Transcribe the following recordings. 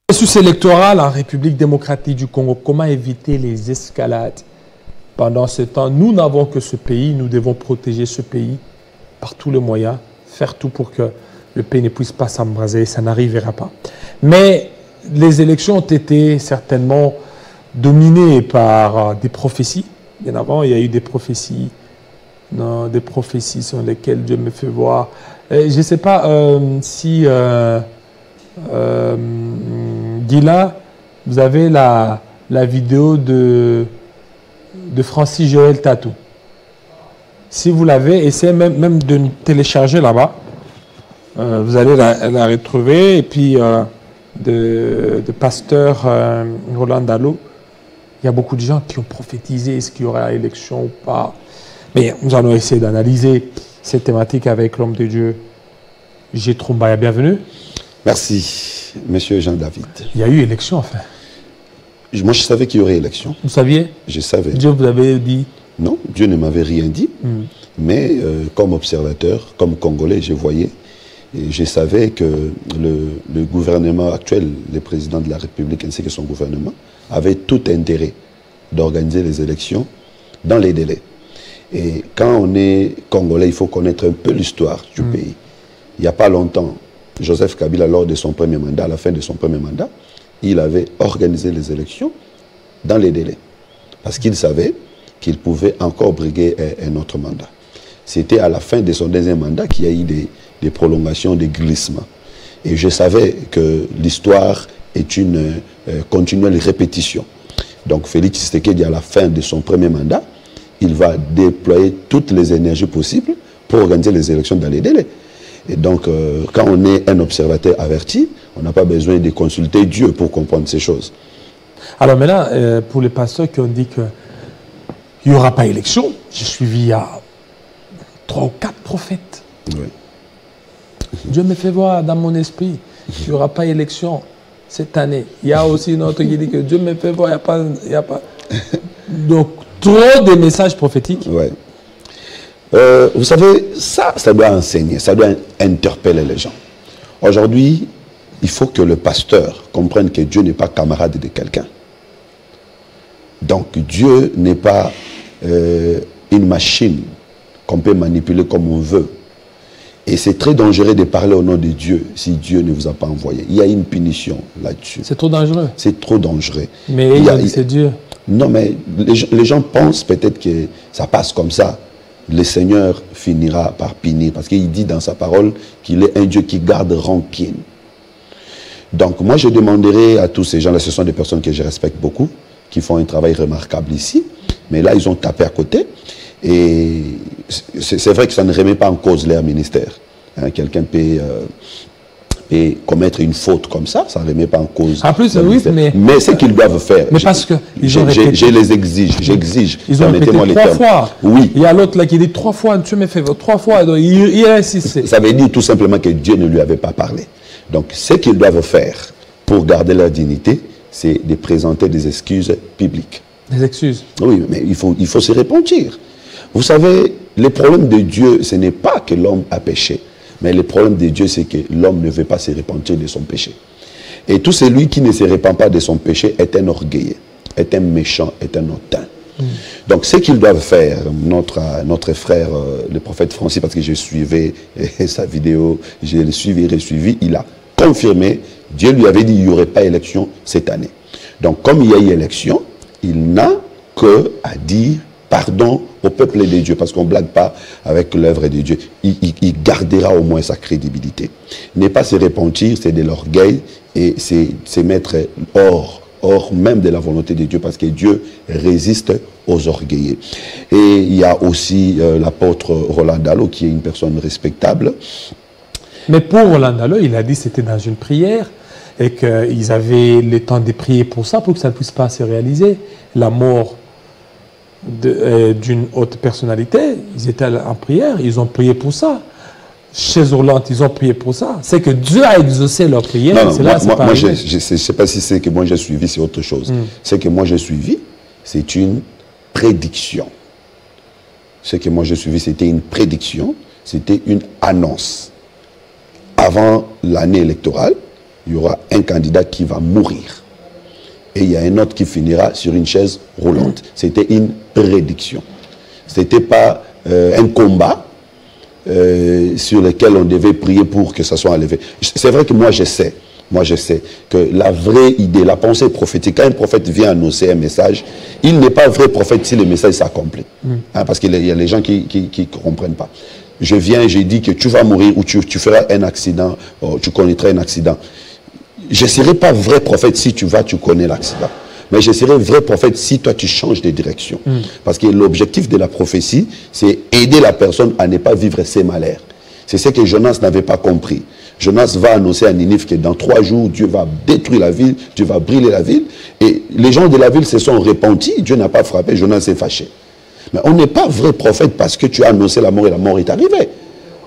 Processus électoral en République démocratique du Congo, comment éviter les escalades pendant ce temps? Nous n'avons que ce pays, nous devons protéger ce pays par tous les moyens, faire tout pour que le pays ne puisse pas s'embraser, ça n'arrivera pas. Mais les élections ont été certainement dominées par des prophéties. Bien avant, il y a eu des prophéties, des prophéties sur lesquelles Dieu me fait voir. Je ne sais pas si... Guilla, vous avez la vidéo de Francis Joël Tatou. Si vous l'avez, essayez même de télécharger là-bas. Vous allez la retrouver. Et puis, de pasteur Roland Dallot, il y a beaucoup de gens qui ont prophétisé est-ce qu'il y aura élection ou pas. Mais nous allons essayer d'analyser cette thématique avec l'homme de Dieu, Jethro Mbaya. Bienvenue. Merci, monsieur Jean-David. Il y a eu élection, enfin. Moi, je savais qu'il y aurait élection. Vous saviez? Je savais. Dieu vous avait dit? Non, Dieu ne m'avait rien dit. Mais comme observateur, comme Congolais, je voyais et je savais que le gouvernement actuel, le président de la République ainsi que son gouvernement, avait tout intérêt d'organiser les élections dans les délais. Et quand on est Congolais, il faut connaître un peu l'histoire du pays. Il n'y a pas longtemps, Joseph Kabila, lors de son premier mandat, à la fin de son premier mandat, il avait organisé les élections dans les délais. Parce qu'il savait qu'il pouvait encore briguer un autre mandat. C'était à la fin de son deuxième mandat qu'il y a eu des prolongations, des glissements. Et je savais que l'histoire est une continuelle répétition. Donc Félix Tshisekedi, à la fin de son premier mandat, il va déployer toutes les énergies possibles pour organiser les élections dans les délais. Et donc, quand on est un observateur averti, on n'a pas besoin de consulter Dieu pour comprendre ces choses. Alors maintenant, pour les pasteurs qui ont dit qu'il n'y aura pas élection, j'ai suivi il y a 3 ou 4 prophètes. Oui. Dieu me fait voir dans mon esprit qu'il n'y aura pas élection cette année. Il y a aussi une autre qui dit que Dieu me fait voir, il n'y a pas... Donc, trop de messages prophétiques. Oui. Vous savez, ça doit enseigner, ça doit interpeller les gens. Aujourd'hui, il faut que le pasteur comprenne que Dieu n'est pas camarade de quelqu'un. Donc Dieu n'est pas une machine qu'on peut manipuler comme on veut. Et c'est très dangereux de parler au nom de Dieu si Dieu ne vous a pas envoyé. Il y a une punition là-dessus. C'est trop dangereux. C'est trop dangereux. Mais c'est Dieu. Non, mais les gens pensent peut-être que ça passe comme ça. Le Seigneur finira par punir, parce qu'il dit dans sa parole qu'il est un Dieu qui garde rancune. Donc moi je demanderai à tous ces gens-là, ce sont des personnes que je respecte beaucoup, qui font un travail remarquable ici, mais là ils ont tapé à côté, et c'est vrai que ça ne remet pas en cause leur ministère. Hein, quelqu'un peut commettre une faute comme ça ne remet pas en cause. En plus, oui, mais ce qu'ils doivent faire, mais parce que je les exige, j'exige. Ils ont répété 3 fois. Oui. Il y a l'autre là qui dit 3 fois, tu me fais 3 fois, donc il insiste. Ça veut dire tout simplement que Dieu ne lui avait pas parlé. Donc, ce qu'ils doivent faire pour garder leur dignité, c'est de présenter des excuses publiques. Des excuses? Oui, mais il faut se repentir. Vous savez, le problème de Dieu, ce n'est pas que l'homme a péché. Mais le problème de Dieu, c'est que l'homme ne veut pas se repentir de son péché. Et tout celui qui ne se repent pas de son péché est un orgueilleux, est un méchant, est un hautain. Donc ce qu'ils doivent faire, notre frère, le prophète Francis, parce que je suivais sa vidéo, je l'ai suivi et resuivi, il a confirmé, Dieu lui avait dit qu'il n'y aurait pas élection cette année. Donc comme il y a eu élection, il n'a qu'à dire pardon au peuple de Dieu, parce qu'on ne blague pas avec l'œuvre de Dieu. Il gardera au moins sa crédibilité. Ne pas se repentir, c'est de l'orgueil et c'est se mettre hors même de la volonté de Dieu, parce que Dieu résiste aux orgueilleux. Et il y a aussi l'apôtre Roland Dallot, qui est une personne respectable. Mais pour Roland Dallot, il a dit que c'était dans une prière et qu'ils avaient le temps de prier pour ça, pour que ça ne puisse pas se réaliser. La mort d'une haute personnalité, ils étaient en prière, ils ont prié pour ça. Chez Hollande, ils ont prié pour ça. C'est que Dieu a exaucé leur prière. Moi, je ne sais pas si c'est que moi j'ai suivi, c'est autre chose. Ce que moi j'ai suivi, c'est une prédiction. Ce que moi j'ai suivi, c'était une prédiction, c'était une annonce. Avant l'année électorale, il y aura un candidat qui va mourir. Et il y a un autre qui finira sur une chaise roulante. C'était une prédiction. Ce n'était pas un combat sur lequel on devait prier pour que ça soit enlevé. C'est vrai que moi je sais que la vraie idée, la pensée prophétique, quand un prophète vient annoncer un message, il n'est pas vrai prophète si le message s'accomplit. Parce qu'il y a les gens qui ne comprennent pas. Je viens, j'ai dit que tu vas mourir ou tu feras un accident, tu connaîtras un accident. Je ne serai pas vrai prophète si tu connais l'accident. Mais je serai vrai prophète si toi tu changes de direction. Parce que l'objectif de la prophétie, c'est aider la personne à ne pas vivre ses malheurs. C'est ce que Jonas n'avait pas compris. Jonas va annoncer à Ninive que dans 3 jours, Dieu va détruire la ville, Dieu va brûler la ville. Et les gens de la ville se sont repentis, Dieu n'a pas frappé, Jonas s'est fâché. Mais on n'est pas vrai prophète parce que tu as annoncé la mort et la mort est arrivée.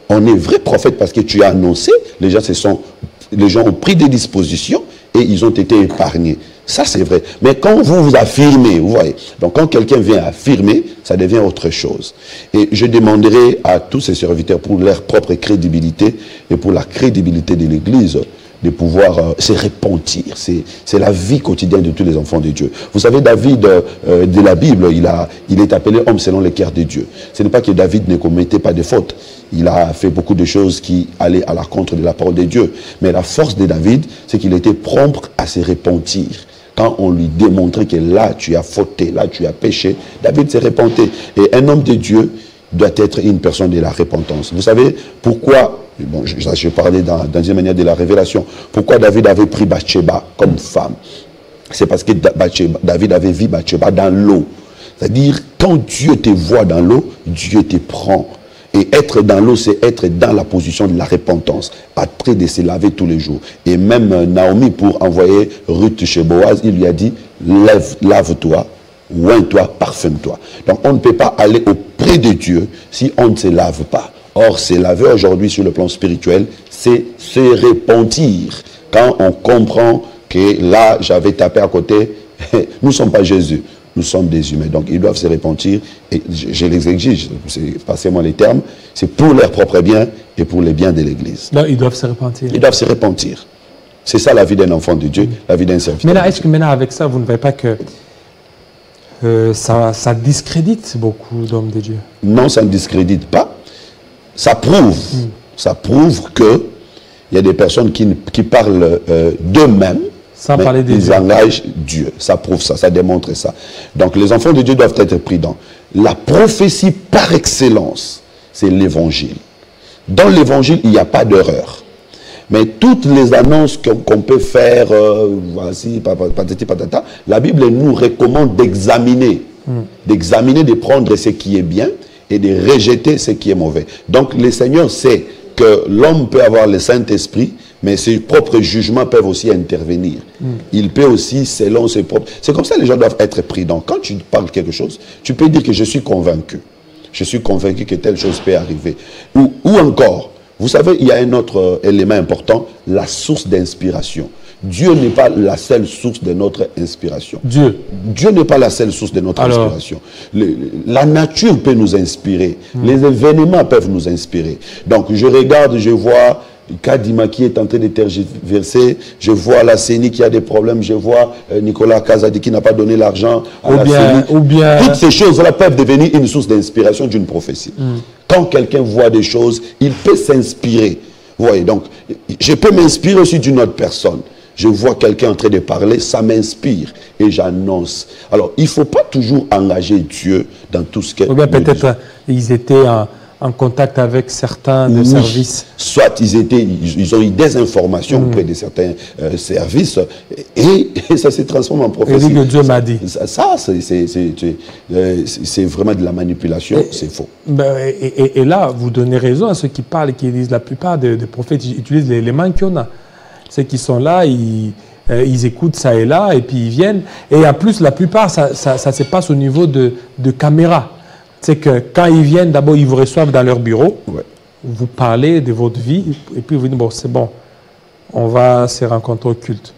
On est vrai prophète parce que tu as annoncé, les gens ont pris des dispositions et ils ont été épargnés. Ça, c'est vrai. Mais quand vous affirmez, vous voyez, donc quand quelqu'un vient affirmer, ça devient autre chose. Et je demanderai à tous ces serviteurs, pour leur propre crédibilité et pour la crédibilité de l'Église, de pouvoir se repentir. C'est la vie quotidienne de tous les enfants de Dieu. Vous savez, David, de la Bible, il est appelé homme selon le cœur de Dieu. Ce n'est pas que David ne commettait pas de fautes. Il a fait beaucoup de choses qui allaient à l'encontre de la parole de Dieu. Mais la force de David, c'est qu'il était prompt à se repentir. Quand on lui démontrait que là, tu as fauté, là, tu as péché, David s'est repenti. Et un homme de Dieu doit être une personne de la repentance. Vous savez pourquoi, bon, je parlais dans une manière de la révélation, pourquoi David avait pris Bathsheba comme femme? C'est parce que David avait vu Bathsheba dans l'eau. C'est-à-dire, quand Dieu te voit dans l'eau, Dieu te prend. Et être dans l'eau, c'est être dans la position de la repentance, après de se laver tous les jours. Et même Naomi, pour envoyer Ruth chez Boaz, il lui a dit, lave-toi, oins-toi, parfume-toi. Donc on ne peut pas aller auprès de Dieu si on ne se lave pas. Or, se laver aujourd'hui sur le plan spirituel, c'est se repentir. Quand on comprend que là, j'avais tapé à côté, nous ne sommes pas Jésus. Nous sommes des humains, donc ils doivent se repentir, et je les exige, passez-moi les termes, c'est pour leur propre bien et pour les biens de l'Église. Là, ils doivent se repentir. Ils doivent se repentir. C'est ça la vie d'un enfant de Dieu, la vie d'un serviteur. Mais là, est-ce que maintenant avec ça, vous ne voyez pas que ça discrédite beaucoup d'hommes de Dieu? Non, ça ne discrédite pas. Ça prouve. Ça prouve qu'il y a des personnes qui parlent d'eux-mêmes, sans parler des ils engagent Dieu. Ça prouve ça, ça démontre ça. Donc les enfants de Dieu doivent être prudents. La prophétie par excellence, c'est l'évangile. Dans l'évangile, il n'y a pas d'erreur. Mais toutes les annonces qu'on peut faire, voici, patati patata, la Bible nous recommande d'examiner. D'examiner, de prendre ce qui est bien et de rejeter ce qui est mauvais. Donc le Seigneur sait que l'homme peut avoir le Saint-Esprit, mais ses propres jugements peuvent aussi intervenir. Il peut aussi, selon ses propres... C'est comme ça que les gens doivent être prudents. Quand tu parles quelque chose, tu peux dire que je suis convaincu. Je suis convaincu que telle chose peut arriver. Ou encore, vous savez, il y a un autre élément important, la source d'inspiration. Dieu n'est pas la seule source de notre inspiration. Dieu n'est pas la seule source de notre inspiration. La nature peut nous inspirer. Les événements peuvent nous inspirer. Donc, je regarde, je vois Kadima qui est en train de tergiverser, je vois la CENI qui a des problèmes, je vois Nicolas Kazadi qui n'a pas donné l'argent à la CENI. Toutes ces choses-là peuvent devenir une source d'inspiration d'une prophétie. Quand quelqu'un voit des choses, il peut s'inspirer. Vous voyez, donc, je peux m'inspirer aussi d'une autre personne. Je vois quelqu'un en train de parler, ça m'inspire et j'annonce. Alors, il ne faut pas toujours engager Dieu dans tout ce que... Ou bien peut-être ils étaient en contact avec certains de services. Soit ils ont eu des informations auprès de certains services et ça se transforme en prophétie. Et que Dieu m'a dit. Ça c'est vraiment de la manipulation, c'est faux. Et là, vous donnez raison à ceux qui parlent et qui disent la plupart des prophètes utilisent les mains qu'il y en a. Ceux qui sont là, ils écoutent ça et là, et puis ils viennent. Et en plus, la plupart, ça se passe au niveau de caméra. C'est que quand ils viennent, d'abord, ils vous reçoivent dans leur bureau. Vous parlez de votre vie, et puis vous dites, bon, c'est bon, on va se rencontrer au culte.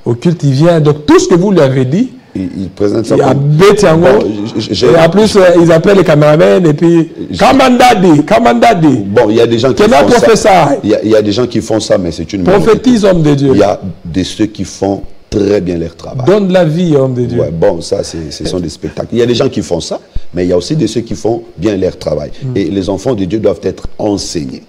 Au culte, il vient. Donc, tout ce que vous lui avez dit, Ils présentent ça Il y a comme... bête yango. Et en plus, ils appellent les caméramans et puis... Kamandadi. Bon, il y a des gens qui font ça. Il y a des gens qui font ça, mais c'est une... Prophétise, homme de Dieu. Il y a ceux qui font très bien leur travail. Donne la vie, homme de Dieu. Ouais, bon, ça, ce sont des spectacles. Il y a des gens qui font ça, mais il y a aussi ceux qui font bien leur travail. Et les enfants de Dieu doivent être enseignés.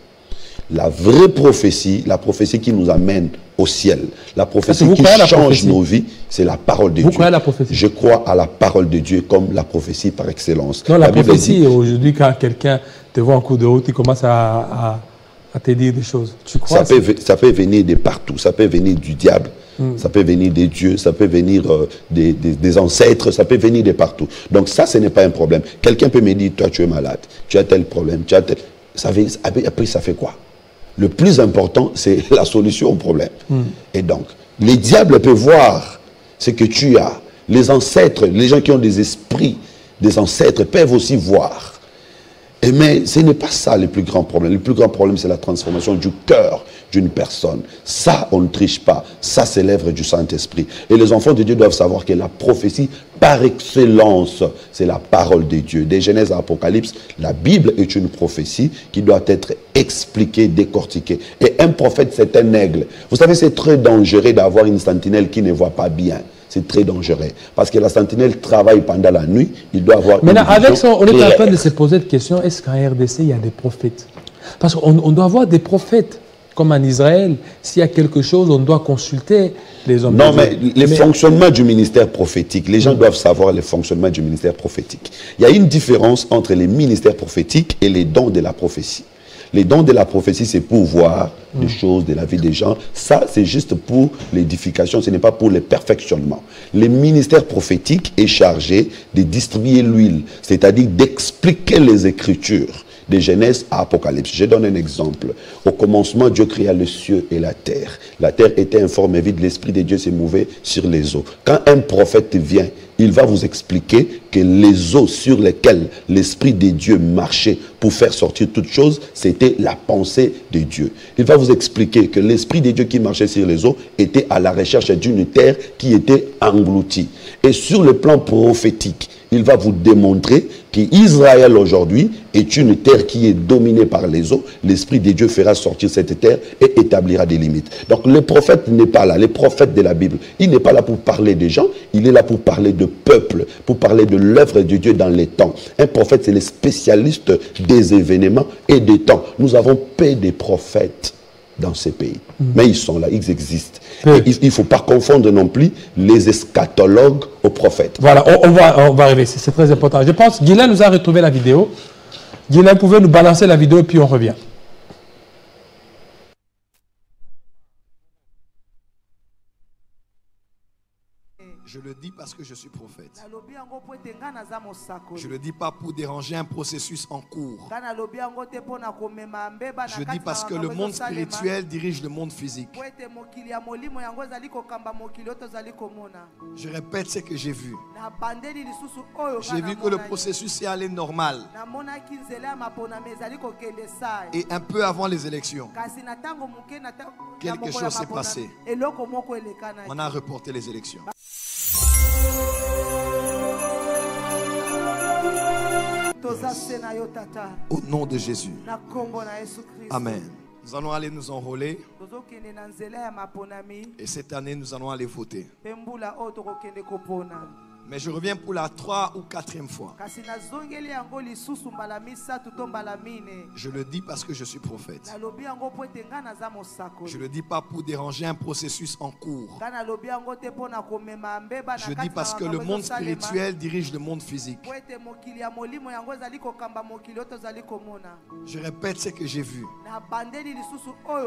La vraie prophétie, la prophétie qui nous amène au ciel, la prophétie qui change nos vies, c'est la parole de Dieu. Vous croyez à la prophétie? Je crois à la parole de Dieu comme la prophétie par excellence. Non, la prophétie, aujourd'hui, quand quelqu'un te voit en cours de route, il commence à te dire des choses. Tu crois? Ça peut venir de partout. Ça peut venir du diable, ça peut venir des dieux, ça peut venir des ancêtres, ça peut venir de partout. Donc ça, ce n'est pas un problème. Quelqu'un peut me dire, toi, tu es malade, tu as tel problème, tu as tel... Après, ça fait quoi? Le plus important, c'est la solution au problème. Et donc, les diables peuvent voir ce que tu as. Les ancêtres, les gens qui ont des esprits, des ancêtres, peuvent aussi voir. Mais ce n'est pas ça le plus grand problème. Le plus grand problème, c'est la transformation du cœur d'une personne. Ça, on ne triche pas. Ça, c'est l'œuvre du Saint-Esprit. Et les enfants de Dieu doivent savoir que la prophétie, par excellence, c'est la parole de Dieu. Des Genèse à Apocalypse, la Bible est une prophétie qui doit être expliquée, décortiquée. Et un prophète, c'est un aigle. Vous savez, c'est très dangereux d'avoir une sentinelle qui ne voit pas bien. C'est très dangereux. Parce que la sentinelle travaille pendant la nuit. Il doit avoir une vision avec ça, on est en train de se poser la question, est-ce qu'en RDC, il y a des prophètes? Parce qu'on doit avoir des prophètes. Comme en Israël, s'il y a quelque chose, on doit consulter les hommes. Non, mais le fonctionnement du ministère prophétique, les gens doivent savoir le fonctionnement du ministère prophétique. Il y a une différence entre les ministères prophétiques et les dons de la prophétie. Les dons de la prophétie, c'est pour voir des choses de la vie des gens. Ça, c'est juste pour l'édification, ce n'est pas pour le perfectionnement. Le ministère prophétique est chargé de distribuer l'huile, c'est-à-dire d'expliquer les Écritures. De Genèse à Apocalypse. Je donne un exemple. Au commencement, Dieu créa le ciel et la terre. La terre était informe et vide, l'Esprit de Dieu se mouvait sur les eaux. Quand un prophète vient, il va vous expliquer que les eaux sur lesquelles l'Esprit de Dieu marchait pour faire sortir toutes choses, c'était la pensée de Dieu. Il va vous expliquer que l'Esprit de Dieu qui marchait sur les eaux était à la recherche d'une terre qui était engloutie. Et sur le plan prophétique, il va vous démontrer qu'Israël aujourd'hui est une terre qui est dominée par les eaux. L'Esprit de Dieu fera sortir cette terre et établira des limites. Donc le prophète n'est pas là, le prophète de la Bible, il n'est pas là pour parler des gens, il est là pour parler de peuple, pour parler de l'œuvre de Dieu dans les temps. Un prophète, c'est le spécialiste des événements et des temps. Nous avons peu de prophètes dans ces pays. Mais ils sont là, ils existent. Et il ne faut pas confondre non plus les eschatologues aux prophètes. Voilà, on va arriver, c'est très important. Je pense que Guylain nous a retrouvé la vidéo. Guylain, pouvait nous balancer la vidéo et puis on revient. Je le dis parce que je suis prophète. Je ne le dis pas pour déranger un processus en cours. Je dis parce que le monde spirituel dirige le monde physique. Je répète ce que j'ai vu. J'ai vu que le processus est allé normal. Et un peu avant les élections, quelque chose s'est passé. On a reporté les élections. Au nom de Jésus. Amen. Nous allons aller nous enrôler. Et cette année, nous allons aller voter. Mais je reviens pour la 3e ou 4e fois. Je le dis parce que je suis prophète. Je ne le dis pas pour déranger un processus en cours. Je dis parce que le monde spirituel dirige le monde physique. Je répète ce que j'ai vu.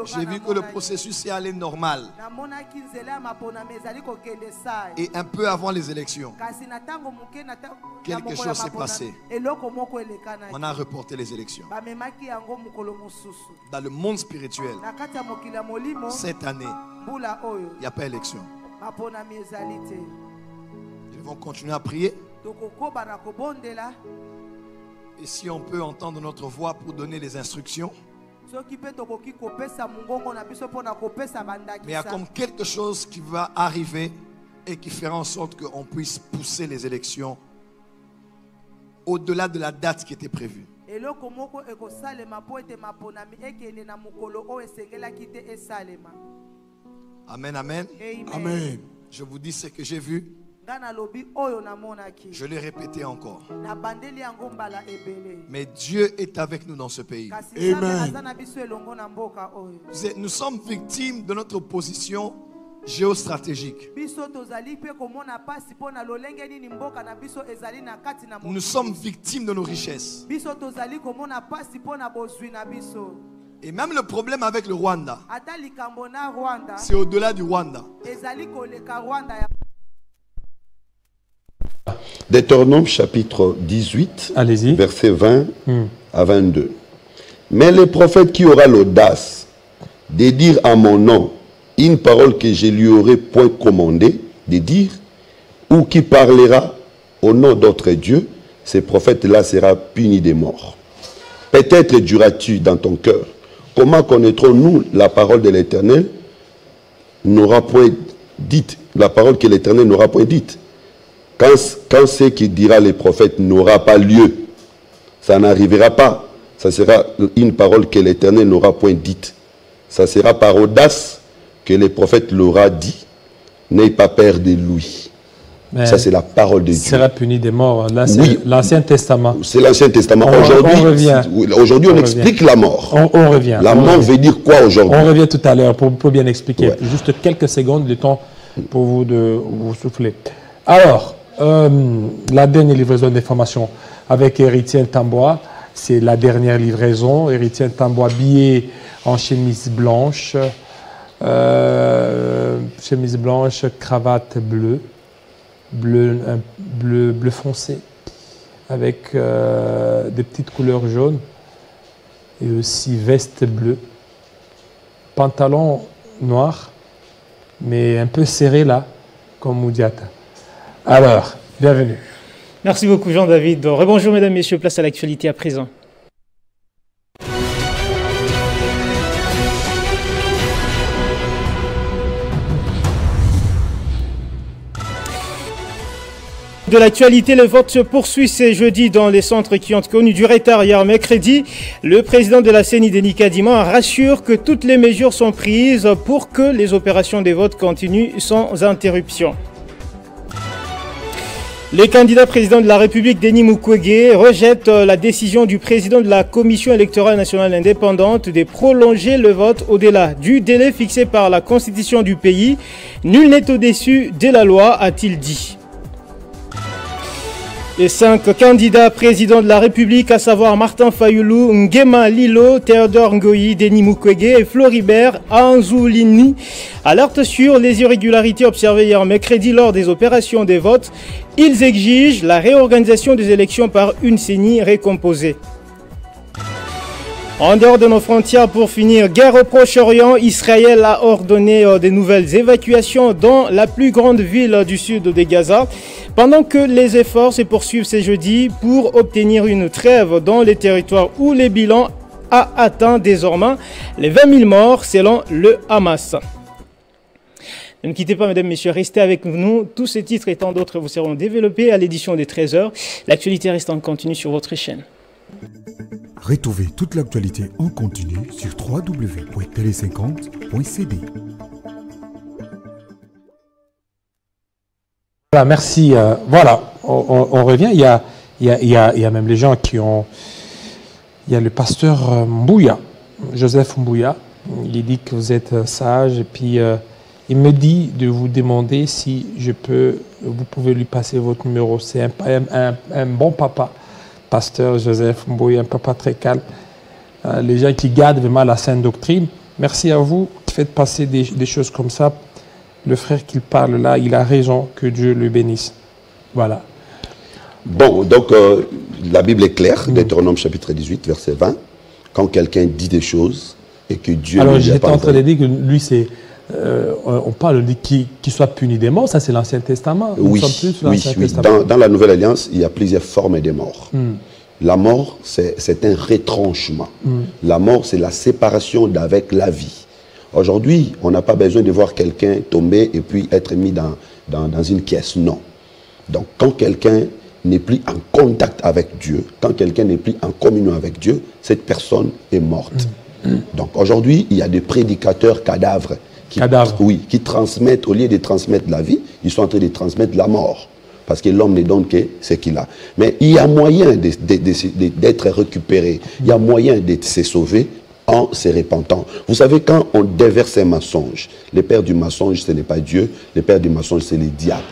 J'ai vu que le processus est allé normal. Et un peu avant les élections, quelque chose s'est passé. On a reporté les élections. Dans le monde spirituel, cette année, il n'y a pas élection. Nous devons continuer à prier. Et si on peut entendre notre voix pour donner les instructions. Mais il y a comme quelque chose qui va arriver et qui fera en sorte qu'on puisse pousser les élections au-delà de la date qui était prévue. Amen, amen. Amen. Je vous dis ce que j'ai vu. Je l'ai répété encore. Mais Dieu est avec nous dans ce pays. Amen. Nous sommes victimes de notre position géostratégique. Nous sommes victimes de nos richesses. Et même le problème avec le Rwanda, c'est au-delà du Rwanda. Deutéronome chapitre 18, Allez-y. versets 20 à 22. Mais le prophète qui aura l'audace de dire à mon nom une parole que je lui aurais point commandé de dire, ou qui parlera au nom d'autres dieux, ce prophète-là sera puni de mort. Peut-être diras-tu dans ton cœur, comment connaîtrons-nous la parole de l'Éternel n'aura point dite, la parole que l'Éternel n'aura point dite. Quand ce qui dira les prophètes n'aura pas lieu, ça n'arrivera pas. Ça sera une parole que l'Éternel n'aura point dite. Ça sera par audace que les prophètes l'aura dit. N'aie pas peur de lui. Mais ça, c'est la parole de Dieu. Il sera puni des morts. Là, c'est oui. L'Ancien Testament. C'est l'Ancien Testament. Aujourd'hui, on explique la mort. On revient. La mort veut dire quoi aujourd'hui? On revient tout à l'heure pour bien expliquer. Ouais. Juste quelques secondes de temps pour vous de vous souffler. Alors, la dernière livraison d'informations avec Héritier Tambois, c'est la dernière livraison. Héritier Tambois, billet en chemise blanche, cravate bleue, bleu foncé, avec des petites couleurs jaunes, et aussi veste bleue, pantalon noir, mais un peu serré là, comme Moudiata. Alors, bienvenue. Merci beaucoup Jean-David. Rebonjour mesdames, messieurs, place à l'actualité à présent. De l'actualité, le vote se poursuit ce jeudi dans les centres qui ont connu du retard hier mercredi. Le président de la CENI, Denis Kadima, rassure que toutes les mesures sont prises pour que les opérations de vote continuent sans interruption. Le candidat président de la République, Denis Mukwege, rejette la décision du président de la Commission électorale nationale indépendante de prolonger le vote au-delà du délai fixé par la Constitution du pays. Nul n'est au-dessus de la loi, a-t-il dit. Les 5 candidats présidents de la République, à savoir Martin Fayoulou, Nguema Lilo, Théodore Ngoyi, Denis Mukwege et Floribert Anzoulini, alertent sur les irrégularités observées hier mercredi lors des opérations des votes. Ils exigent la réorganisation des élections par une CENI récomposée. En dehors de nos frontières, pour finir, guerre au Proche-Orient, Israël a ordonné de nouvelles évacuations dans la plus grande ville du sud de Gaza, pendant que les efforts se poursuivent ce jeudi pour obtenir une trêve dans les territoires où le bilan a atteint désormais les 20 000 morts selon le Hamas. Ne quittez pas, mesdames, messieurs, restez avec nous. Tous ces titres et tant d'autres vous seront développés à l'édition des 13h. L'actualité reste en continu sur votre chaîne. Retrouvez toute l'actualité en continu sur www.tele50.cd. Voilà, merci. Voilà, on revient. Il y a même les gens qui ont... Il y a le pasteur Mbouya, Joseph Mbouya. Il dit que vous êtes sage et puis il me dit de vous demander si vous pouvez lui passer votre numéro. C'est un bon papa. Pasteur Joseph Mbouya, un papa très calme. Les gens qui gardent vraiment la sainte doctrine. Merci à vous. Faites passer des choses comme ça. Le frère qui parle là, il a raison. Que Dieu le bénisse. Voilà. Bon, donc la Bible est claire. Deutéronome chapitre 18, verset 20. Quand quelqu'un dit des choses et que Dieu... Alors j'étais en train de dire que lui, c'est... on parle de qui soit puni des morts, ça c'est l'Ancien Testament. Oui, dans la Nouvelle Alliance, il y a plusieurs formes de mort. La mort, c'est un retranchement. La mort, c'est la séparation d'avec la vie. Aujourd'hui, on n'a pas besoin de voir quelqu'un tomber et puis être mis dans dans une caisse. Non. Donc, quand quelqu'un n'est plus en contact avec Dieu, quand quelqu'un n'est plus en communion avec Dieu, cette personne est morte. Donc, aujourd'hui, il y a des prédicateurs cadavres qui transmettent, au lieu de transmettre la vie, ils sont en train de transmettre la mort. Parce que l'homme ne donne que ce qu'il a. Mais il y a moyen d'être récupéré. Il y a moyen de se sauver en se repentant. Vous savez, quand on déverse un mensonge, le père du mensonge, ce n'est pas Dieu. Le père du mensonge, c'est le diable.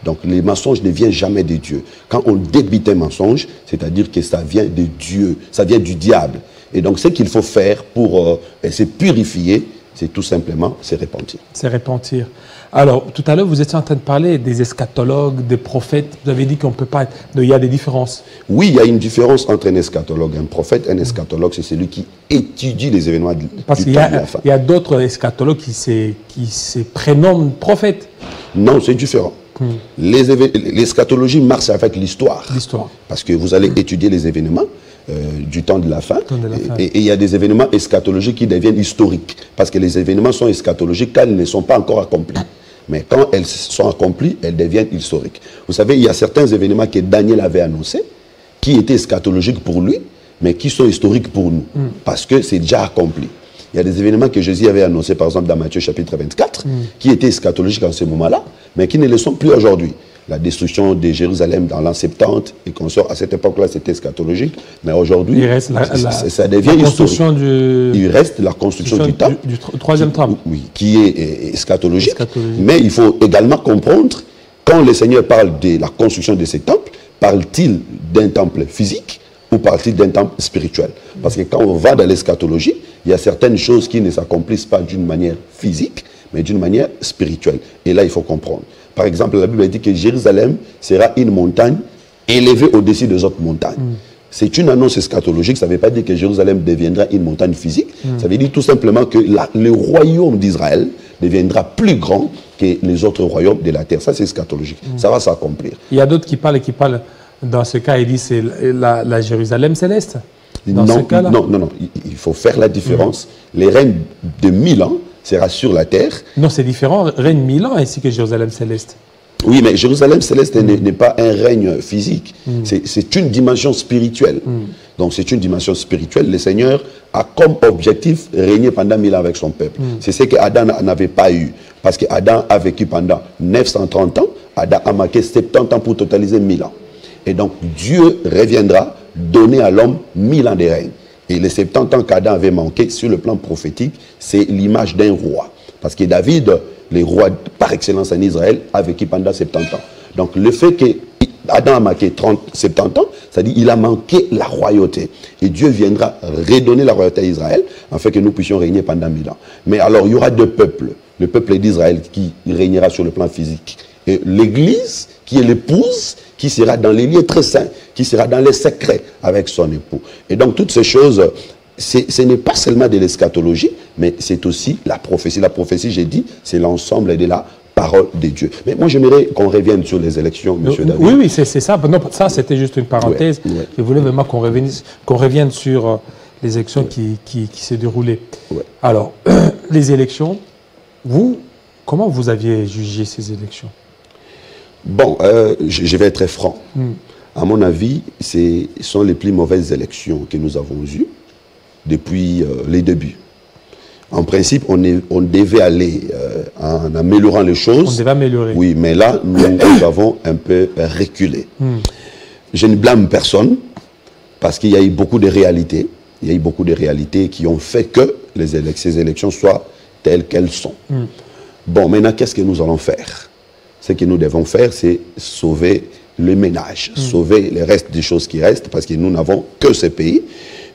Donc, les mensonges ne viennent jamais de Dieu. Quand on débite un mensonge, c'est-à-dire que ça vient de Dieu, ça vient du diable. Et donc, ce qu'il faut faire pour se purifier, c'est tout simplement se repentir. Se repentir. Alors, tout à l'heure, vous étiez en train de parler des eschatologues, des prophètes. Vous avez dit qu'on ne peut pas... Il y a des différences. Oui, il y a une différence entre un eschatologue et un prophète. Un eschatologue, c'est celui qui étudie les événements du temps de la fin. Il y a d'autres eschatologues qui se prénomment prophètes. Non, c'est différent. L'eschatologie marche avec l'histoire. Parce que vous allez étudier les événements du temps de la fin. Et il y a des événements eschatologiques qui deviennent historiques. Parce que les événements sont eschatologiques quand ils ne sont pas encore accomplis. Mais quand elles sont accomplies, elles deviennent historiques. Vous savez, il y a certains événements que Daniel avait annoncés, qui étaient eschatologiques pour lui, mais qui sont historiques pour nous. Parce que c'est déjà accompli. Il y a des événements que Jésus avait annoncés, par exemple, dans Matthieu chapitre 24, qui étaient eschatologiques en ce moment-là, mais qui ne le sont plus aujourd'hui. La destruction de Jérusalem dans l'an 70 et qu'on sort à cette époque-là, c'était eschatologique. Mais aujourd'hui, ça devient historique. Il reste la construction du temple. Du troisième temple. Oui, qui est eschatologique. Mais il faut également comprendre, quand le Seigneur parle de la construction de ces temples, parle-t-il d'un temple physique ou parle-t-il d'un temple spirituel? Parce que quand on va dans l'eschatologie, il y a certaines choses qui ne s'accomplissent pas d'une manière physique, mais d'une manière spirituelle. Et là, il faut comprendre. Par exemple, la Bible dit que Jérusalem sera une montagne élevée au-dessus des autres montagnes. C'est une annonce eschatologique. Ça ne veut pas dire que Jérusalem deviendra une montagne physique. Ça veut dire tout simplement que le royaume d'Israël deviendra plus grand que les autres royaumes de la terre. Ça, c'est eschatologique. Ça va s'accomplir. Il y a d'autres qui parlent, dans ce cas, ils disent c'est la Jérusalem céleste. Non, il faut faire la différence. Les règnes de 1000 ans sera sur la terre. Non, c'est différent. Règne 1000 ans ainsi que Jérusalem céleste. Oui, mais Jérusalem céleste n'est pas un règne physique. C'est une dimension spirituelle. Donc c'est une dimension spirituelle. Le Seigneur a comme objectif régner pendant 1000 ans avec son peuple. C'est ce qu'Adam n'avait pas eu. Parce qu'Adam a vécu pendant 930 ans. Adam a marqué 70 ans pour totaliser 1000 ans. Et donc Dieu reviendra donner à l'homme 1000 ans de règne. Et les 70 ans qu'Adam avait manqué sur le plan prophétique, c'est l'image d'un roi. Parce que David, le roi par excellence en Israël, a vécu pendant 70 ans. Donc le fait qu'Adam a marqué 70 ans, c'est-à-dire qu'il a manqué la royauté. Et Dieu viendra redonner la royauté à Israël, afin que nous puissions régner pendant 1000 ans. Mais alors il y aura deux peuples. Le peuple d'Israël qui régnera sur le plan physique. Et l'Église, qui est l'épouse, qui sera dans les lieux très saints, qui sera dans les secrets avec son époux. Et donc toutes ces choses, ce n'est pas seulement de l'eschatologie, mais c'est aussi la prophétie. La prophétie, j'ai dit, c'est l'ensemble de la parole de Dieu. Mais moi, j'aimerais qu'on revienne sur les élections, M. David. Oui, c'est ça. Non, ça, c'était juste une parenthèse. Je voulais vraiment qu'on revienne sur les élections qui s'est déroulées. Alors, les élections, comment vous aviez jugé ces élections? Bon, je vais être très franc. À mon avis, ce sont les plus mauvaises élections que nous avons eues depuis les débuts. En principe, on devait aller en améliorant les choses. On devait améliorer. Oui, mais là, nous avons un peu reculé. Je ne blâme personne parce qu'il y a eu beaucoup de réalités. Il y a eu beaucoup de réalités qui ont fait que ces élections soient telles qu'elles sont. Bon, maintenant, qu'est-ce que nous allons faire? Ce que nous devons faire, c'est sauver le ménage, sauver les restes des choses qui restent, parce que nous n'avons que ce pays.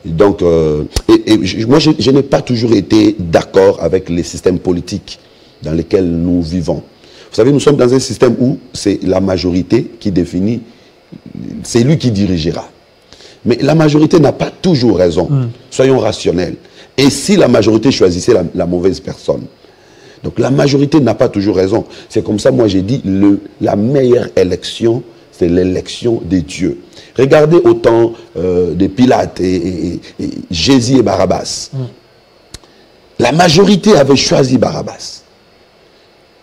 Donc, moi, je n'ai pas toujours été d'accord avec les systèmes politiques dans lesquels nous vivons. Vous savez, nous sommes dans un système où c'est la majorité qui définit, c'est lui qui dirigera. Mais la majorité n'a pas toujours raison. Soyons rationnels. Et si la majorité choisissait la mauvaise personne? Donc la majorité n'a pas toujours raison. C'est comme ça, moi j'ai dit, la meilleure élection, c'est l'élection de Dieu. Regardez au temps de Pilate et Jésus et Barabbas. La majorité avait choisi Barabbas.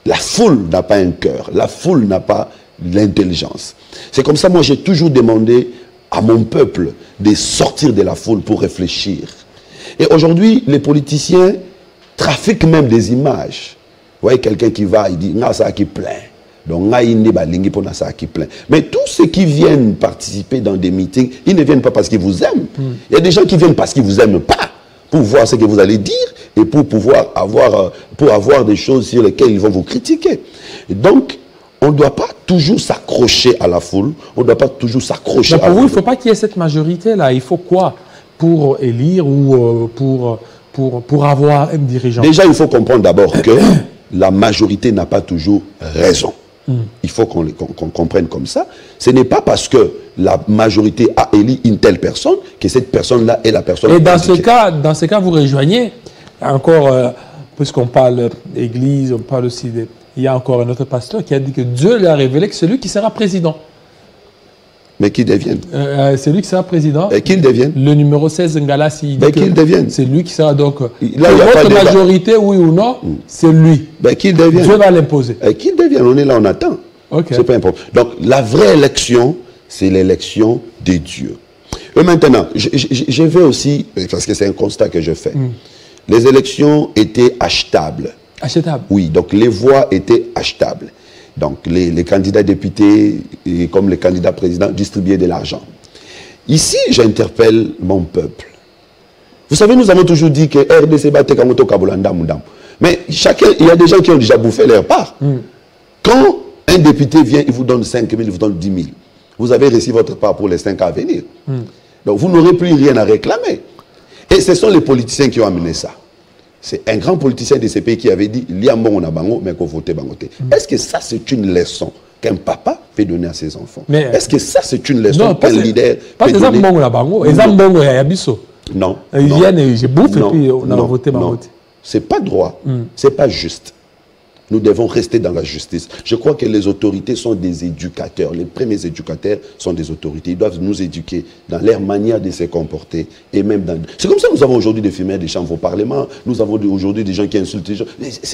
La foule n'a pas un cœur. La foule n'a pas l'intelligence. C'est comme ça, moi, j'ai toujours demandé à mon peuple de sortir de la foule pour réfléchir. Et aujourd'hui, les politiciens trafiquent même des images. Vous voyez quelqu'un qui va, il dit, « ça qui plaît ». Donc, mais tous ceux qui viennent participer dans des meetings, ils ne viennent pas parce qu'ils vous aiment. Il y a des gens qui viennent parce qu'ils ne vous aiment pas, pour voir ce que vous allez dire et pour pouvoir avoir des choses sur lesquelles ils vont vous critiquer. Et donc, on ne doit pas toujours s'accrocher à la foule, on ne doit pas toujours s'accrocher à la foule. Pour vous, il ne faut pas qu'il y ait cette majorité-là. Il faut quoi pour élire ou pour avoir un dirigeant? Déjà, il faut comprendre d'abord que la majorité n'a pas toujours raison. Il faut qu'on comprenne comme ça. Ce n'est pas parce que la majorité a élu une telle personne que cette personne-là est la personne. Et dans ce cas, vous rejoignez encore, puisqu'on parle d'église, on parle aussi de... Il y a encore un autre pasteur qui a dit que Dieu lui a révélé que c'est lui qui sera président. Mais qu'il devienne. C'est lui qui sera président. Et qu'il devienne. Le numéro 16, Ngala, s'il dit qu'il devienne. C'est lui qui sera donc... Là, il y a votre majorité, oui ou non, c'est lui. Qu'il devienne. Dieu va l'imposer. Qu'il devienne. On est là, on attend. Okay. C'est pas important. Donc, la vraie élection, c'est l'élection de Dieu. Et maintenant, je vais aussi, parce que c'est un constat que je fais, les élections étaient achetables. Achetables? Oui, donc les voix étaient achetables. Donc les candidats députés, comme les candidats présidents, distribuaient de l'argent. Ici, j'interpelle mon peuple. Vous savez, nous avons toujours dit que RDC battait Kamoto Kabolanda Moudam. Mais il y a des gens qui ont déjà bouffé leur part. Quand un député vient, il vous donne 5 000, il vous donne 10 000. Vous avez reçu votre part pour les 5 ans à venir. Donc vous n'aurez plus rien à réclamer. Et ce sont les politiciens qui ont amené ça. C'est un grand politicien de ces pays qui avait dit est-ce que ça, c'est une leçon qu'un papa peut donner à ses enfants? Est-ce que ça, c'est une leçon qu'un leader peut donner? Non. Ils viennent et je bouffe et puis on a voté. C'est pas droit. C'est pas juste. Nous devons rester dans la justice. Je crois que les autorités sont des éducateurs. Les premiers éducateurs sont des autorités. Ils doivent nous éduquer dans leur manière de se comporter. Et même dans... C'est comme ça que nous avons aujourd'hui des fumières des chambres au Parlement. Nous avons aujourd'hui des gens qui insultent les gens.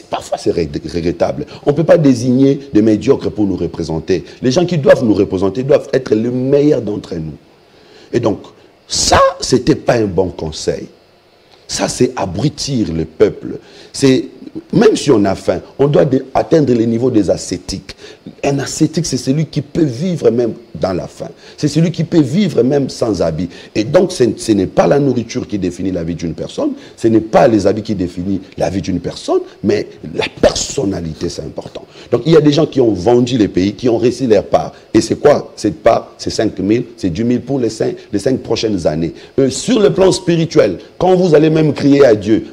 Parfois, c'est regrettable. On ne peut pas désigner des médiocres pour nous représenter. Les gens qui doivent nous représenter doivent être les meilleurs d'entre nous. Et donc, ça, ce n'était pas un bon conseil. Ça, c'est abrutir le peuple. C'est... Même si on a faim, on doit atteindre les niveaux des ascétiques. Un ascétique, c'est celui qui peut vivre même dans la faim. C'est celui qui peut vivre même sans habits. Et donc, ce n'est pas la nourriture qui définit la vie d'une personne, ce n'est pas les habits qui définissent la vie d'une personne, mais la personnalité, c'est important. Donc, il y a des gens qui ont vendu les pays, qui ont reçu leur part. Et c'est quoi cette part? C'est 5 000, c'est 10 000 pour les 5 prochaines années. Sur le plan spirituel, quand vous allez même crier à Dieu,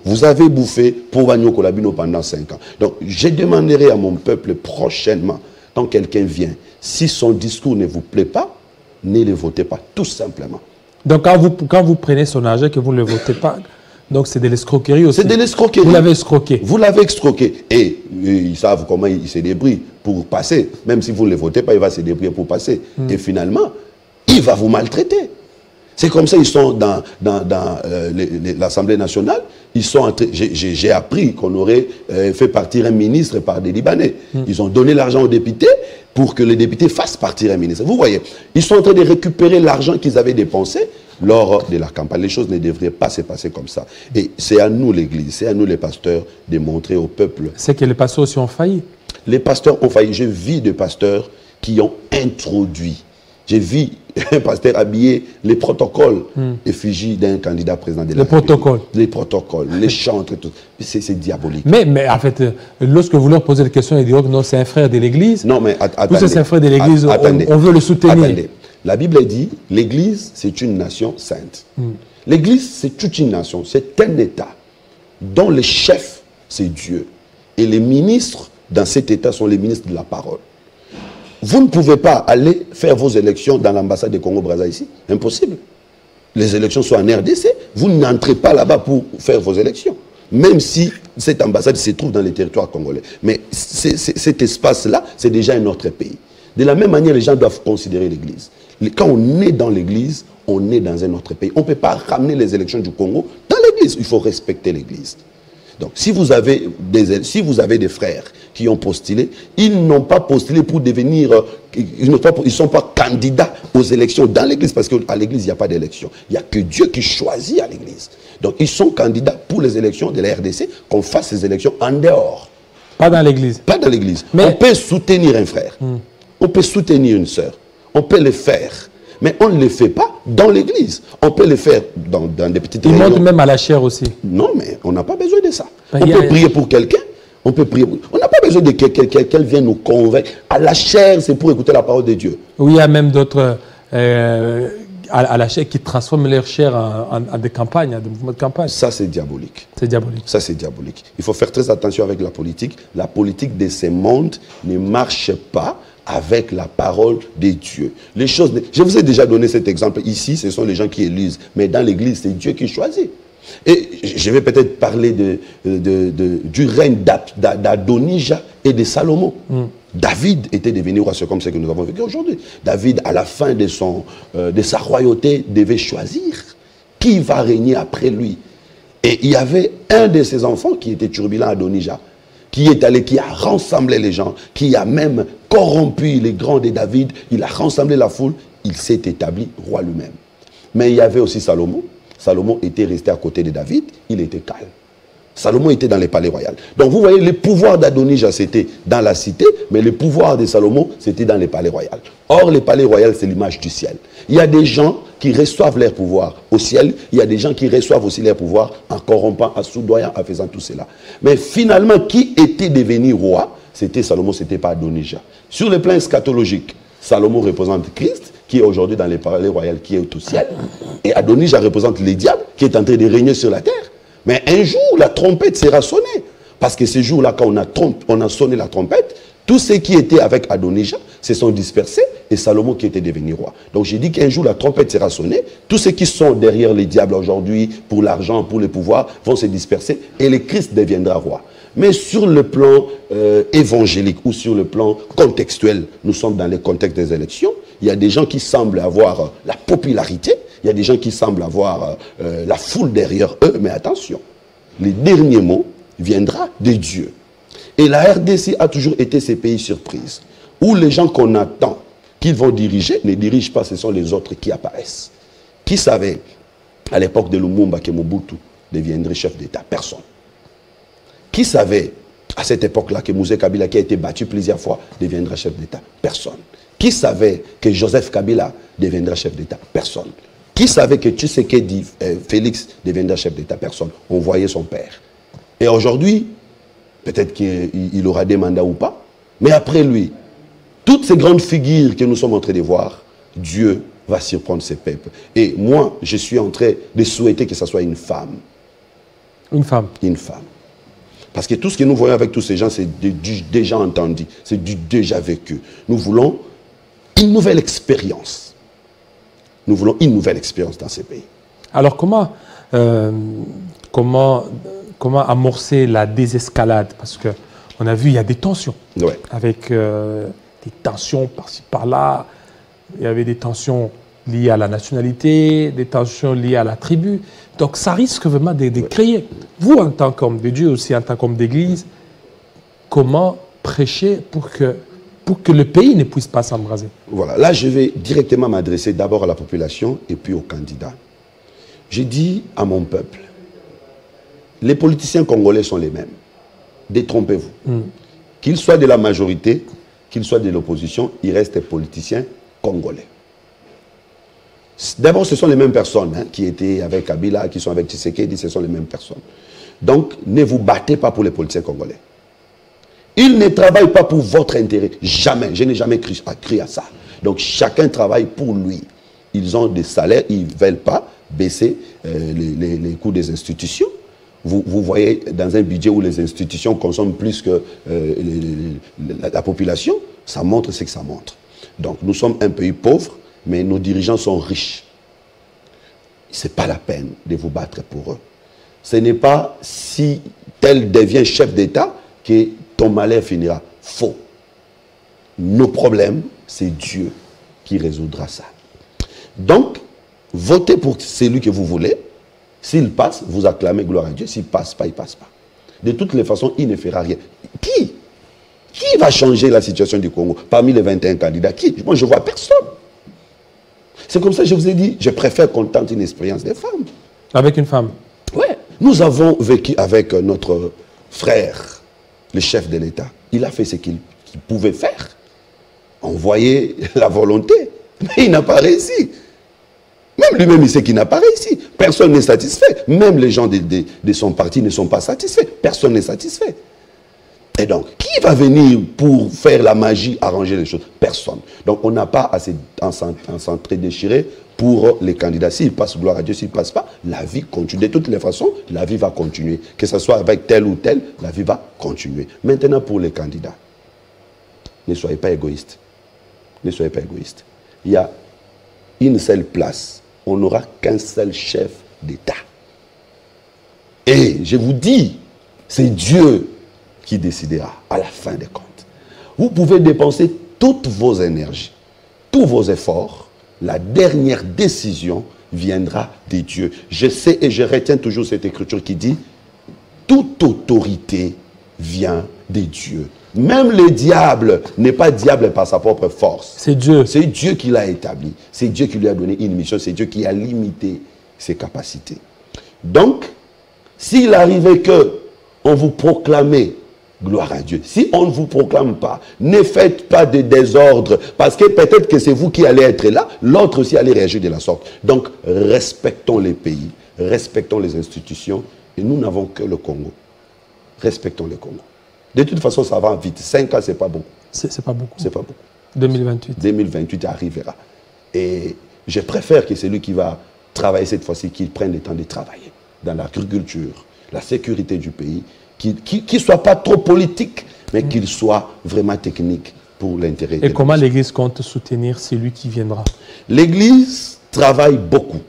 vous avez bouffé pour Vagno Kolabino pendant 5 ans. Donc, je demanderai à mon peuple prochainement, quand quelqu'un vient, si son discours ne vous plaît pas, ne le votez pas, tout simplement. Donc, quand vous prenez son argent et que vous ne le votez pas, donc c'est de l'escroquerie aussi. C'est de l'escroquerie. Vous l'avez escroqué. Vous l'avez escroqué. Et ils savent comment il se débrouille pour passer. Même si vous ne le votez pas, il va se débrouiller pour passer. Et finalement, il va vous maltraiter. C'est comme ça, ils sont dans l'Assemblée nationale. J'ai appris qu'on aurait fait partir un ministre par des Libanais. Ils ont donné l'argent aux députés pour que les députés fassent partir un ministre. Vous voyez, ils sont en train de récupérer l'argent qu'ils avaient dépensé lors de la campagne. Les choses ne devraient pas se passer comme ça. Et c'est à nous, l'Église, c'est à nous, les pasteurs, de montrer au peuple. C'est que les pasteurs aussi ont failli. Les pasteurs ont failli. J'ai vu des pasteurs qui ont introduit. J'ai vu un pasteur habiller les protocoles effigie d'un candidat président de la République. Les protocoles, les chantres, tout. C'est diabolique. Mais en fait, lorsque vous leur posez des questions, ils disent que non, c'est un frère de l'Église. Non, mais attendez. C'est un frère de l'Église, on veut le soutenir. Attendez. La Bible dit, l'Église, c'est une nation sainte. L'Église, c'est toute une nation. C'est un État dont le chef, c'est Dieu. Et les ministres dans cet État sont les ministres de la parole. Vous ne pouvez pas aller faire vos élections dans l'ambassade de Congo-Brazza ici. Impossible. Les élections sont en RDC. Vous n'entrez pas là-bas pour faire vos élections. Même si cette ambassade se trouve dans les territoires congolais. Mais cet espace-là, c'est déjà un autre pays. De la même manière, les gens doivent considérer l'Église. Quand on est dans l'Église, on est dans un autre pays. On ne peut pas ramener les élections du Congo dans l'Église. Il faut respecter l'Église. Donc, si vous avez des frères qui ont postulé, ils n'ont pas postulé pour devenir... Ils ne sont pas candidats aux élections dans l'église, parce qu'à l'église, il n'y a pas d'élection. Il n'y a que Dieu qui choisit à l'église. Donc, ils sont candidats pour les élections de la RDC, qu'on fasse ces élections en dehors. Pas dans l'église. Pas dans l'église. Mais... On peut soutenir un frère. On peut soutenir une sœur. On peut le faire. Mais on ne le fait pas dans l'église. On peut le faire dans des petites réunions. Ils montent même à la chair aussi. Non, mais on n'a pas besoin de ça. Ben, on peut prier pour quelqu'un. On peut prier. On n'a pas besoin de quelqu'un vienne nous convaincre. À la chair, c'est pour écouter la parole de Dieu. Oui, il y a même d'autres à la chair qui transforment leur chair en des campagnes, en des mouvements de campagne. Ça, c'est diabolique. C'est diabolique. Ça, c'est diabolique. Il faut faire très attention avec la politique. La politique de ce monde ne marche pas avec la parole de Dieu. Les choses, je vous ai déjà donné cet exemple. Ici, ce sont les gens qui élisent. Mais dans l'église, c'est Dieu qui choisit. Et je vais peut-être parler du règne d'Adonija et de Salomon. David était devenu roi, c'est comme ça que nous avons vécu aujourd'hui. David, à la fin de sa royauté, devait choisir qui va régner après lui. Et il y avait un de ses enfants qui était turbulent, Adonija, qui est allé, qui a rassemblé les gens, qui a même corrompu les grands de David. Il a rassemblé la foule, il s'est établi roi lui-même. Mais il y avait aussi Salomon. Salomon était resté à côté de David, il était calme. Salomon était dans les palais royaux. Donc vous voyez, le pouvoir d'Adonija, c'était dans la cité, mais le pouvoir de Salomon, c'était dans les palais royaux. Or, les palais royaux, c'est l'image du ciel. Il y a des gens qui reçoivent leur pouvoir au ciel, il y a des gens qui reçoivent aussi leur pouvoir en corrompant, en soudoyant, en faisant tout cela. Mais finalement, qui était devenu roi? C'était Salomon, c'était pas Adonija. Sur le plan eschatologique, Salomon représente Christ, qui est aujourd'hui dans les palais royaux, qui est au ciel. Et Adonija représente le diable, qui est en train de régner sur la terre. Mais un jour, la trompette sera sonnée. Parce que ce jour-là, quand on a sonné la trompette, tous ceux qui étaient avec Adonija se sont dispersés et Salomon qui était devenu roi. Donc j'ai dit qu'un jour, la trompette sera sonnée. Tous ceux qui sont derrière les diables aujourd'hui, pour l'argent, pour le pouvoir, vont se disperser et le Christ deviendra roi. Mais sur le plan évangélique ou sur le plan contextuel, nous sommes dans le contexte des élections. Il y a des gens qui semblent avoir la popularité. Il y a des gens qui semblent avoir la foule derrière eux. Mais attention, le dernier mot viendra de Dieu. Et la RDC a toujours été ces pays surprises, où les gens qu'on attend qu'ils vont diriger ne dirigent pas, ce sont les autres qui apparaissent. Qui savait à l'époque de Lumumba que Mobutu deviendrait chef d'État? Personne. Qui savait à cette époque-là que Mouzé Kabila, qui a été battu plusieurs fois, deviendra chef d'État? Personne. Qui savait que Joseph Kabila deviendra chef d'État? Personne. Qui savait que Tshisekedi Félix deviendra chef d'État? Personne. On voyait son père. Et aujourd'hui, peut-être qu'il aura des mandats ou pas, mais après lui, toutes ces grandes figures que nous sommes en train de voir, Dieu va surprendre ses peuples. Et moi, je suis en train de souhaiter que ce soit une femme. Une femme. Une femme. Parce que tout ce que nous voyons avec tous ces gens, c'est du déjà entendu, c'est du déjà vécu. Nous voulons une nouvelle expérience. Nous voulons une nouvelle expérience dans ces pays. Alors comment amorcer la désescalade? Parce qu'on a vu, il y a des tensions. Ouais. Avec des tensions par-ci, par-là. Il y avait des tensions liées à la nationalité, des tensions liées à la tribu. Donc ça risque vraiment de créer. Vous, en tant qu'homme de Dieu, aussi en tant qu'homme d'église, comment prêcher pour que le pays ne puisse pas s'embraser? Voilà, là je vais directement m'adresser d'abord à la population et puis aux candidats. J'ai dit à mon peuple, les politiciens congolais sont les mêmes. Détrompez-vous. Qu'ils soient de la majorité, qu'ils soient de l'opposition, ils restent politiciens congolais. D'abord, ce sont les mêmes personnes qui étaient avec Kabila, qui sont avec Tshisekedi, ce sont les mêmes personnes. Donc, ne vous battez pas pour les politiciens congolais. Ils ne travaillent pas pour votre intérêt. Jamais. Je n'ai jamais cru à ça. Donc, chacun travaille pour lui. Ils ont des salaires, ils ne veulent pas baisser les coûts des institutions. Vous voyez, dans un budget où les institutions consomment plus que la population, ça montre ce que ça montre. Donc, nous sommes un pays pauvre, mais nos dirigeants sont riches. Ce n'est pas la peine de vous battre pour eux. Ce n'est pas si tel devient chef d'État que ton malheur finira. Faux. Nos problèmes, c'est Dieu qui résoudra ça. Donc, votez pour celui que vous voulez. S'il passe, vous acclamez gloire à Dieu. S'il ne passe pas, il ne passe pas. De toutes les façons, il ne fera rien. Qui va changer la situation du Congo parmi les 21 candidats? Qui? Moi, je ne vois personne. C'est comme ça que je vous ai dit, je préfère qu'on tente une expérience des femmes. Avec une femme? Oui. Nous avons vécu avec notre frère, le chef de l'État. Il a fait ce qu'il pouvait faire. On voyait la volonté, mais il n'a pas réussi. Même lui-même, il sait qu'il n'a pas réussi. Personne n'est satisfait. Même les gens de son parti ne sont pas satisfaits. Personne n'est satisfait. Et donc, qui va venir pour faire la magie, arranger les choses? Personne. Donc, on n'a pas assez un centre déchiré pour les candidats. S'ils passent, gloire à Dieu, s'ils ne passent pas, la vie continue. De toutes les façons, la vie va continuer. Que ce soit avec tel ou tel, la vie va continuer. Maintenant, pour les candidats, ne soyez pas égoïstes. Ne soyez pas égoïstes. Il y a une seule place. On n'aura qu'un seul chef d'État. Et je vous dis, c'est Dieu qui décidera à la fin des comptes. Vous pouvez dépenser toutes vos énergies, tous vos efforts. La dernière décision viendra de Dieu. Je sais et je retiens toujours cette écriture qui dit « Toute autorité vient de Dieu ». Même le diable n'est pas diable par sa propre force. C'est Dieu. C'est Dieu qui l'a établi. C'est Dieu qui lui a donné une mission. C'est Dieu qui a limité ses capacités. Donc, s'il arrivait qu'on vous proclamait, gloire à Dieu, si on ne vous proclame pas, ne faites pas de désordre, parce que peut-être que c'est vous qui allez être là, l'autre aussi allait réagir de la sorte. Donc, respectons les pays, respectons les institutions, et nous n'avons que le Congo. Respectons le Congo. De toute façon, ça va vite. 5 ans, ce n'est pas beaucoup. C'est pas beaucoup. C'est pas beaucoup. 2028. 2028 arrivera. Et je préfère que celui qui va travailler cette fois-ci, qu'il prenne le temps de travailler dans l'agriculture, la sécurité du pays, qu'il ne soit pas trop politique, mais qu'il soit vraiment technique pour l'intérêt. Et comment l'Église compte soutenir celui qui viendra? L'Église travaille beaucoup.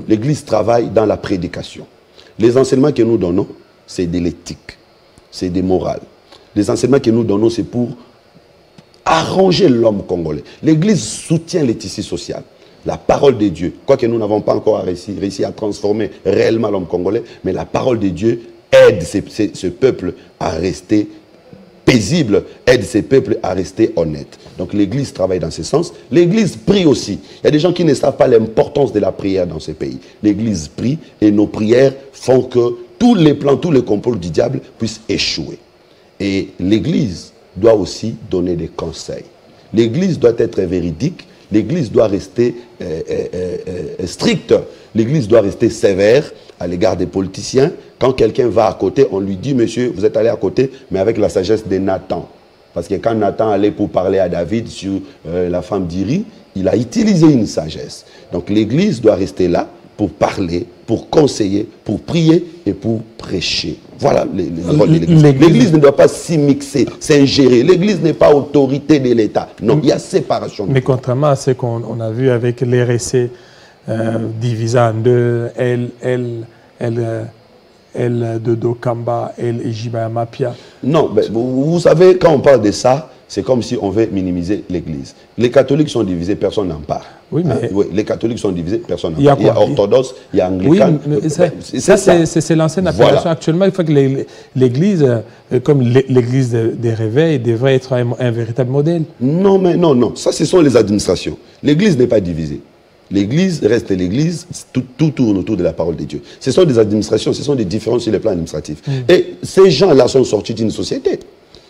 L'Église travaille dans la prédication. Les enseignements que nous donnons, c'est de l'éthique, c'est des morales. Les enseignements que nous donnons, c'est pour arranger l'homme congolais. L'Église soutient les tissus sociaux. La parole de Dieu, quoique nous n'avons pas encore réussi à transformer réellement l'homme congolais, mais la parole de Dieu aide ce peuple à rester paisible, aide ces peuples à rester honnêtes. Donc l'Église travaille dans ce sens. L'Église prie aussi. Il y a des gens qui ne savent pas l'importance de la prière dans ces pays. L'Église prie et nos prières font que tous les plans, tous les complots du diable puissent échouer. Et l'Église doit aussi donner des conseils. L'Église doit être véridique. L'Église doit rester stricte. L'Église doit rester sévère à l'égard des politiciens. Quand quelqu'un va à côté, on lui dit, monsieur, vous êtes allé à côté, mais avec la sagesse de Nathan. Parce que quand Nathan allait pour parler à David sur la femme d'Iri, il a utilisé une sagesse. Donc l'Église doit rester là pour parler, pour conseiller, pour prier et pour prêcher. Voilà le rôle de l'Église. L'Église ne doit pas s'y mixer, s'ingérer. L'Église n'est pas autorité de l'État. Non, il y a séparation. Mais contrairement à ce qu'on a vu avec l'RSC divisé en deux, El de Dokamba, El Ejiba Mapia. Non, mais vous savez, quand on parle de ça, c'est comme si on veut minimiser l'Église. Les catholiques sont divisés, personne n'en parle. Oui, mais oui, les catholiques sont divisés, personne n'en parle. Il y a orthodoxe, il y a anglican. Oui, c'est l'ancienne appellation. Voilà. Actuellement, il faut que l'Église, comme l'Église des réveils, devrait être un véritable modèle. Non, mais non. Ça, ce sont les administrations. L'Église n'est pas divisée. L'Église reste l'Église, tout tourne autour de la parole de Dieu. Ce sont des administrations, ce sont des différences sur le plan administratif. Et ces gens-là sont sortis d'une société.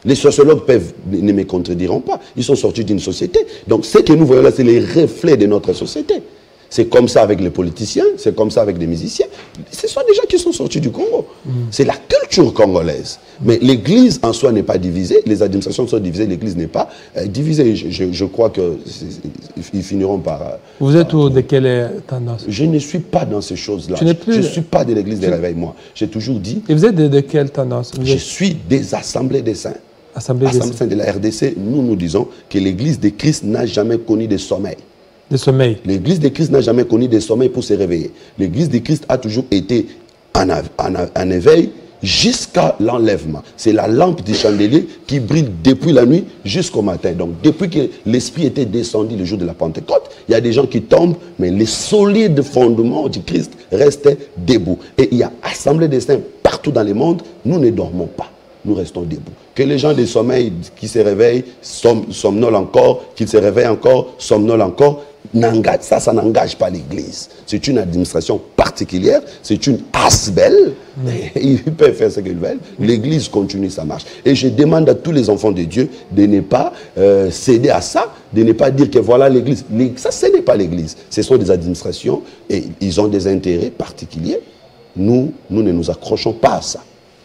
Les sociologues ne me contrediront pas. Ils sont sortis d'une société. Donc ce que nous voyons là, c'est les reflets de notre société. C'est comme ça avec les politiciens, c'est comme ça avec les musiciens. Ce sont des gens qui sont sortis du Congo. C'est la culture congolaise. Mais l'Église en soi n'est pas divisée. Les administrations sont divisées, l'Église n'est pas divisée. Je crois qu'ils finiront par... Vous êtes de quelle tendance? Je ne suis pas dans ces choses-là. Je ne suis pas de l'Église des réveils, moi. J'ai toujours dit... Et vous êtes de quelle tendance? Je suis des assemblées des saints. Assemblée des saints de la RDC, nous disons que l'Église de Christ n'a jamais connu de sommeil. De sommeil. L'Église de Christ n'a jamais connu de sommeil pour se réveiller. L'Église de Christ a toujours été en éveil jusqu'à l'enlèvement. C'est la lampe du chandelier qui brille depuis la nuit jusqu'au matin. Donc, depuis que l'Esprit était descendu le jour de la Pentecôte, il y a des gens qui tombent, mais les solides fondements du Christ restaient debout. Et il y a assemblée des saints partout dans le monde. Nous ne dormons pas. Nous restons debout. Que les gens des sommeils qui se réveillent, somnolent encore, qu'ils se réveillent encore, somnolent encore, ça n'engage pas l'Église. C'est une administration particulière, c'est une asbelle. Ils peuvent faire ce qu'ils veulent. L'Église continue sa marche. Et je demande à tous les enfants de Dieu de ne pas céder à ça, de ne pas dire que voilà l'Église. Ça, ce n'est pas l'Église. Ce sont des administrations et ils ont des intérêts particuliers. Nous ne nous accrochons pas à ça.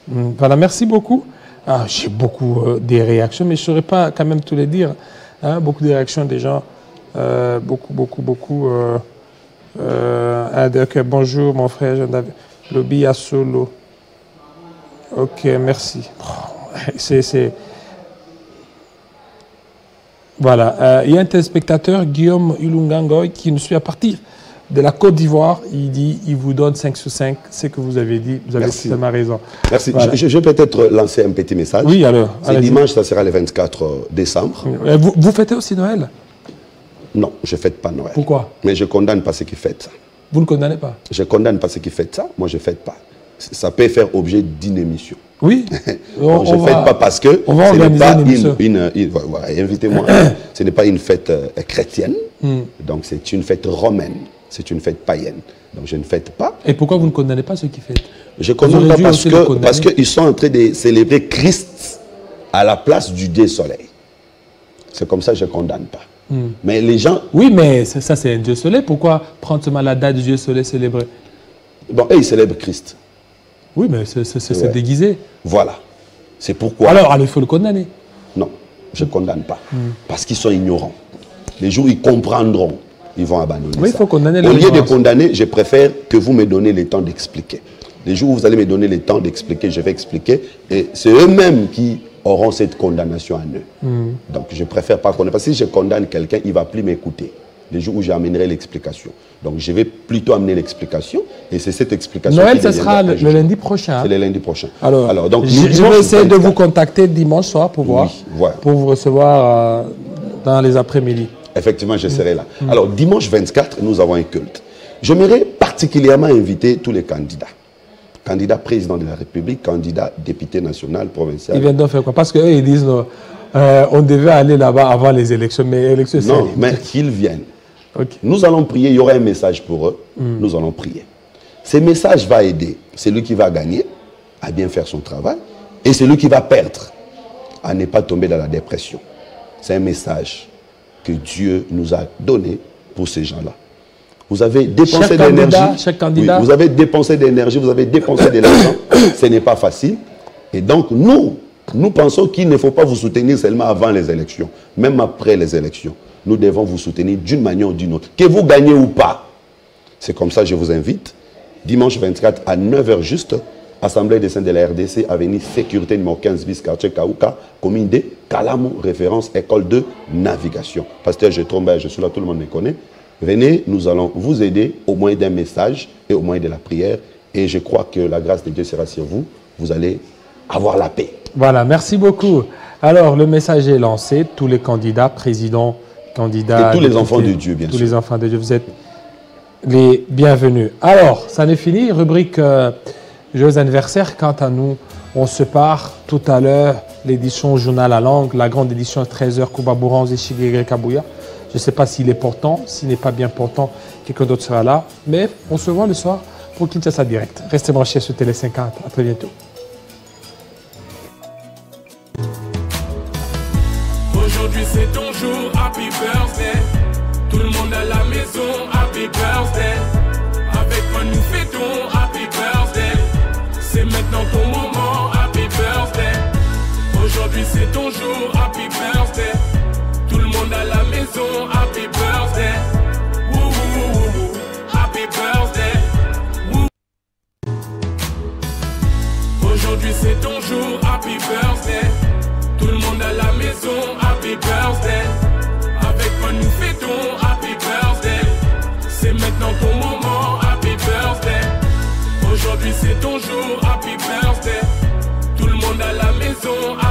Voilà, merci beaucoup. Ah, j'ai beaucoup des réactions, mais je ne saurais pas quand même tout les dire. Hein, beaucoup de réactions des gens. Beaucoup. Okay, bonjour mon frère, Lobby à solo. Ok, merci. Voilà, il y a un téléspectateur, Guillaume Ulungangoy, qui nous suit à partir de la Côte d'Ivoire. Il dit, il vous donne 5 sur 5, c'est ce que vous avez dit, vous avez totalement raison. Merci. Voilà. Je vais peut-être lancer un petit message. Oui, alors. C'est dimanche, ça sera le 24 décembre. Vous fêtez aussi Noël? Non, je ne fête pas Noël. Pourquoi? Mais je condamne pas ceux qui fêtent ça. Vous ne condamnez pas? Je ne condamne pas ceux qui fêtent ça. Moi, je ne fête pas. Ça peut faire objet d'une émission. Oui. Je ne fête pas parce que ce n'est pas invitez-moi. Ce n'est pas une fête chrétienne. Donc, c'est une fête romaine. C'est une fête païenne. Donc, je ne fête pas. Et pourquoi vous ne condamnez pas ceux qui fêtent? Je ne condamne pas parce qu'ils sont en train de célébrer Christ à la place du Dieu soleil. C'est comme ça que je ne condamne pas. Mais les gens... Oui, mais ça c'est un Dieu soleil. Pourquoi prendre seulement la date du Dieu soleil célébré? Bon, et ils célèbrent Christ. Oui, mais c'est déguisé. Voilà. C'est pourquoi... Alors, il faut le condamner. Non, je ne condamne pas. Parce qu'ils sont ignorants. Les jours où ils comprendront, ils vont abandonner ça. Il faut condamner. Au lieu de condamner, je préfère que vous me donnez le temps d'expliquer. Les jours où vous allez me donner le temps d'expliquer, je vais expliquer. Et c'est eux-mêmes qui auront cette condamnation à eux. Donc, je préfère pas condamner. Parce que si je condamne quelqu'un, il ne va plus m'écouter. Les jours où j'amènerai l'explication. Donc, je vais plutôt amener l'explication. Et c'est cette explication. Noël, ce sera le lundi prochain. C'est le lundi prochain. Alors donc, je vais essayer de vous contacter dimanche soir pour voir. Oui, voilà. Pour vous recevoir dans les après-midi. Effectivement, je serai là. Alors, dimanche 24, nous avons un culte. J'aimerais particulièrement inviter tous les candidats. Candidat président de la République, candidat député national, provincial. Ils viennent donc faire quoi? Parce qu'eux, ils disent, non, on devait aller là-bas avant les élections, mais les élections, c'est... Non, mais qu'ils viennent. Okay. Nous allons prier, il y aura un message pour eux. Nous allons prier. Ce message va aider celui qui va gagner à bien faire son travail et celui qui va perdre à ne pas tomber dans la dépression. C'est un message que Dieu nous a donné pour ces gens-là. Vous avez dépensé de l'énergie. Chaque candidat. Oui, vous avez dépensé de l'énergie, vous avez dépensé de l'argent. Ce n'est pas facile. Et donc, nous pensons qu'il ne faut pas vous soutenir seulement avant les élections, même après les élections. Nous devons vous soutenir d'une manière ou d'une autre. Que vous gagnez ou pas. C'est comme ça que je vous invite. Dimanche 24 à 9h juste, Assemblée des Saints de la RDC, avenue Sécurité numéro 15 bis, quartier Kaouka, commune de Kalamo, référence école de navigation. Pasteur, je suis là, tout le monde me connaît. Venez, nous allons vous aider au moyen d'un message et au moyen de la prière. Et je crois que la grâce de Dieu sera sur vous. Vous allez avoir la paix. Voilà, merci beaucoup. Alors, le message est lancé. Tous les candidats, présidents, candidats... Et tous les enfants de Dieu, bien sûr. Tous les enfants de Dieu, vous êtes les bienvenus. Alors, ça n'est fini. Rubrique Joyeux anniversaire. Quant à nous, on se part tout à l'heure. L'édition Journal à langue, la grande édition à 13h, Kouba Bourans et Chigegre Kabouya. Je ne sais pas s'il est portant, s'il n'est pas bien portant, quelqu'un d'autre sera là. Mais on se voit le soir pour Kinshasa Direct. Restez branchés sur Télé 50. À très bientôt. Aujourd'hui c'est ton jour, happy birthday. Tout le monde à la maison, happy birthday. Avec moi nous fêtons, happy birthday. C'est maintenant ton moment, happy birthday. Aujourd'hui c'est ton jour, happy birthday. Tout le monde à la maison, happy birthday. Woo, woo, woo, woo. Happy birthday. Woo. Aujourd'hui c'est ton jour, happy birthday. Tout le monde à la maison, happy birthday. Avec moi nous fêtons, happy birthday. C'est maintenant ton moment, happy birthday. Aujourd'hui c'est ton jour, happy birthday. maison.